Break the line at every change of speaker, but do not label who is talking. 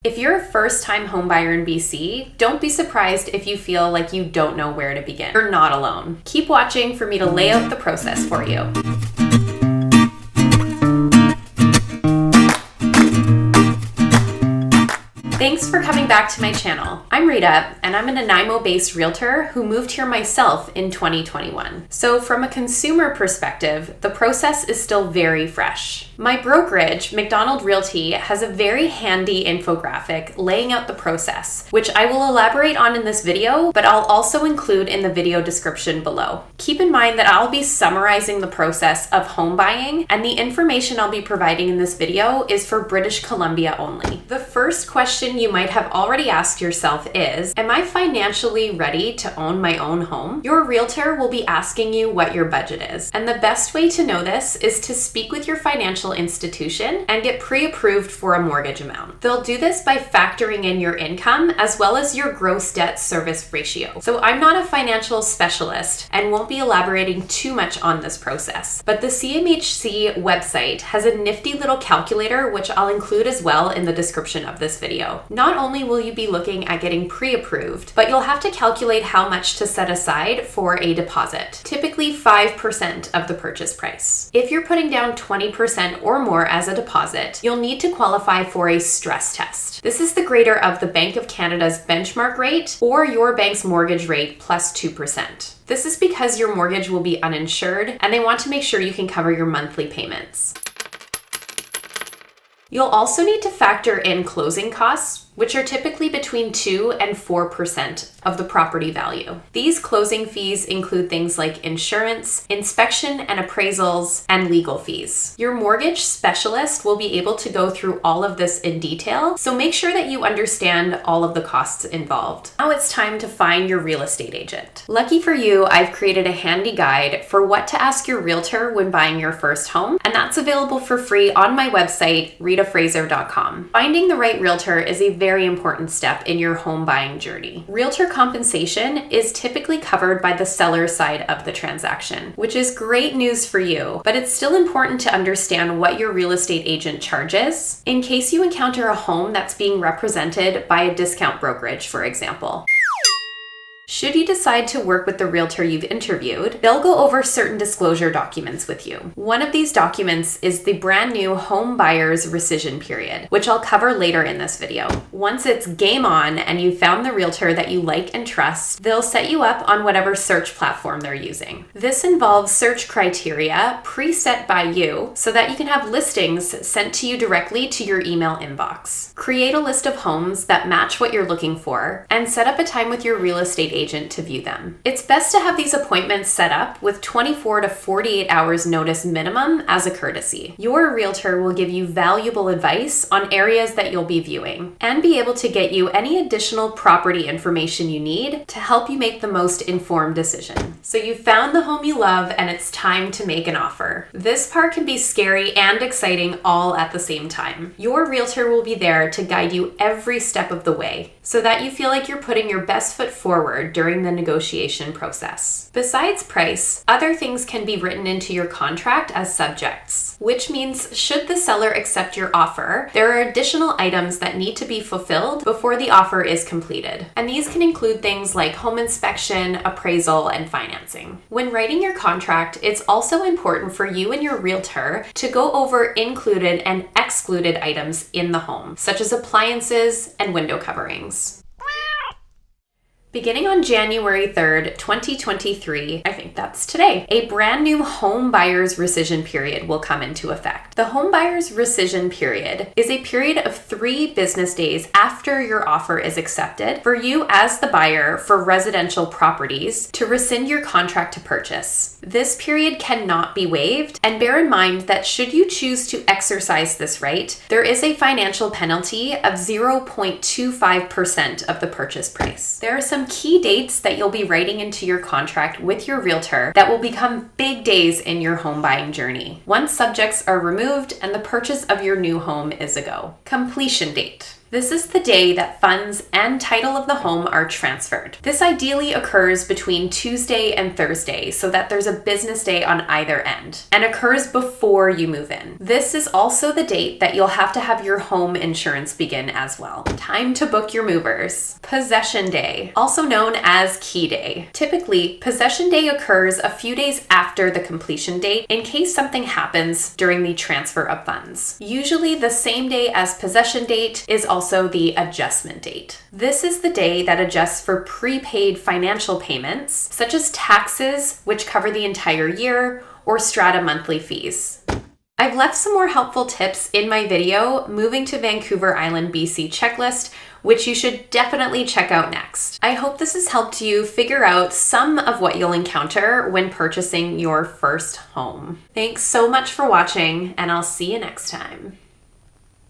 If you're a first-time homebuyer in BC, don't be surprised if you feel like you don't know where to begin. You're not alone. Keep watching for me to lay out the process for you. Thanks for coming back to my channel. I'm Rita, and I'm a Nanaimo-based realtor who moved here myself in 2021. So from a consumer perspective, the process is still very fresh. My brokerage, Macdonald Realty, has a very handy infographic laying out the process, which I will elaborate on in this video, but I'll also include in the video description below. Keep in mind that I'll be summarizing the process of home buying, and the information I'll be providing in this video is for British Columbia only. The first question you might have already asked yourself is, am I financially ready to own my own home? Your realtor will be asking you what your budget is, and the best way to know this is to speak with your financial institution and get pre-approved for a mortgage amount. They'll do this by factoring in your income as well as your gross debt service ratio. So I'm not a financial specialist and won't be elaborating too much on this process, but the CMHC website has a nifty little calculator which I'll include as well in the description of this video. Not only will you be looking at getting pre-approved, but you'll have to calculate how much to set aside for a deposit, typically 5% of the purchase price. If you're putting down 20% or more as a deposit, you'll need to qualify for a stress test. This is the grader of the Bank of Canada's benchmark rate or your bank's mortgage rate plus 2%. This is because your mortgage will be uninsured and they want to make sure you can cover your monthly payments. You'll also need to factor in closing costs, which are typically between 2 and 4% of the property value. These closing fees include things like insurance, inspection and appraisals, and legal fees. Your mortgage specialist will be able to go through all of this in detail, so make sure that you understand all of the costs involved. Now it's time to find your real estate agent. Lucky for you, I've created a handy guide for what to ask your realtor when buying your first home, and that's available for free on my website, ritafraser.com. Finding the right realtor is a very important step in your home buying journey. Realtor compensation is typically covered by the seller side of the transaction, which is great news for you, but it's still important to understand what your real estate agent charges in case you encounter a home that's being represented by a discount brokerage, for example. Should you decide to work with the realtor you've interviewed, they'll go over certain disclosure documents with you. One of these documents is the brand new home buyer's rescission period, which I'll cover later in this video. Once it's game on and you've found the realtor that you like and trust, they'll set you up on whatever search platform they're using. This involves search criteria preset by you so that you can have listings sent to you directly to your email inbox. Create a list of homes that match what you're looking for and set up a time with your real estate agent to view them. It's best to have these appointments set up with 24 to 48 hours notice minimum as a courtesy. Your realtor will give you valuable advice on areas that you'll be viewing and be able to get you any additional property information you need to help you make the most informed decision. So you've found the home you love and it's time to make an offer. This part can be scary and exciting all at the same time. Your realtor will be there to guide you every step of the way so that you feel like you're putting your best foot forward during the negotiation process. Besides price, other things can be written into your contract as subjects, which means should the seller accept your offer, there are additional items that need to be fulfilled before the offer is completed. And these can include things like home inspection, appraisal, and financing. When writing your contract, it's also important for you and your realtor to go over included and excluded items in the home, such as appliances and window coverings. Beginning on January 3rd, 2023, I think that's today, a brand new home buyer's rescission period will come into effect. The home buyer's rescission period is a period of 3 business days after your offer is accepted for you as the buyer for residential properties to rescind your contract to purchase. This period cannot be waived, and bear in mind that should you choose to exercise this right, there is a financial penalty of 0.25% of the purchase price. There are some key dates that you'll be writing into your contract with your realtor that will become big days in your home buying journey once subjects are removed and the purchase of your new home is a go. Completion date. This is the day that funds and title of the home are transferred. This ideally occurs between Tuesday and Thursday so that there's a business day on either end, and occurs before you move in. This is also the date that you'll have to have your home insurance begin as well. Time to book your movers. Possession day, also known as key day. Typically, possession day occurs a few days after the completion date in case something happens during the transfer of funds. Usually the same day as possession date is also the adjustment date. This is the day that adjusts for prepaid financial payments, such as taxes, which cover the entire year, or strata monthly fees. I've left some more helpful tips in my video, Moving to Vancouver Island, BC checklist, which you should definitely check out next. I hope this has helped you figure out some of what you'll encounter when purchasing your first home. Thanks so much for watching, and I'll see you next time.